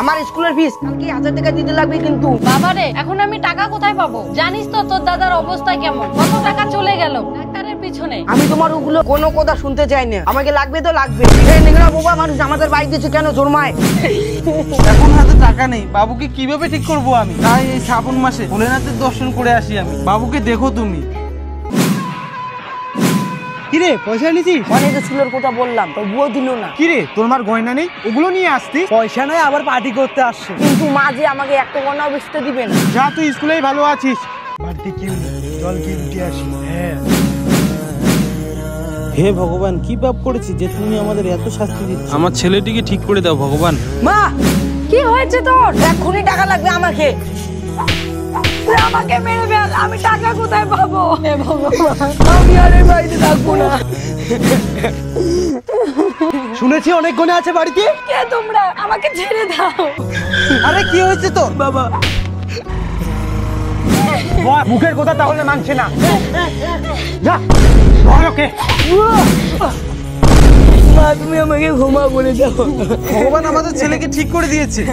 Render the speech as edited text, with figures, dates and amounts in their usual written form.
আমার স্কুলের ফিস কালকে 1000 টাকা দিতে লাগবে কিন্তু। বাবা রে, এখন আমি টাকা কোথায় পাবো? জানিস তো তোর দাদার অবস্থা কেমন, কত টাকা চলে গেল ডাক্তারের পিছনে। আমি তোমার ওগুলো কোনো কথা শুনতে চাই না, আমাকে লাগবে তো লাগবে। এই নেংরা বোবা মানুষ আমাদের বাড়িতে এসে কেন জন্মায়? এখন হাতে টাকা নেই, বাবুকে কিভাবে ঠিক করবো আমি? তাই এই শ্রাবণ মাসে ভোলেনাথের দর্শন করে আসি আমি। বাবুকে দেখো তুমি। কিরে পয়সা নিছিস? অনেক স্কুলের কথা বললাম তবুও দিল না। কিরে তোর মার গয়না নেই, ওগুলো নিয়ে আসতিস। পয়সা নয় আবার পার্টি করতে আসছে। কিন্তু মা যে আমাকে একটা গয়নাও বেচতে দিবে না। যা তুই স্কুলেই ভালো আছিস, বাড়িতে কেউ নেই, চল কি উঠে আসি। হ্যাঁ হে ভগবান, কি পাপ করেছি যে তুমি আমাদের এত শাস্তি দিচ্ছ? আমার ছেলেটিকে ঠিক করে দাও ভগবান। মা কি হয়েছে তোর? এক্ষুনি টাকা লাগবে আমাকে। তুই আমাকে মেরে ফেল, আমি টাকা কোথায় পাবো? হে ভগবান, আমি আর এই বাড়িতে থাকবো না। শুনেছি অনেক গয়না আছে বাড়িতে। কে তোমরা? আমাকে ছেড়ে দাও। আরে কি হয়েছে তোর? বাবা মুখের কথা তাহলে মানছে না। যা ধর ওকে। মা তুমি আমাকে ক্ষমা করে দাও। ভগবান আমাদের ছেলেকে ঠিক করে দিয়েছে।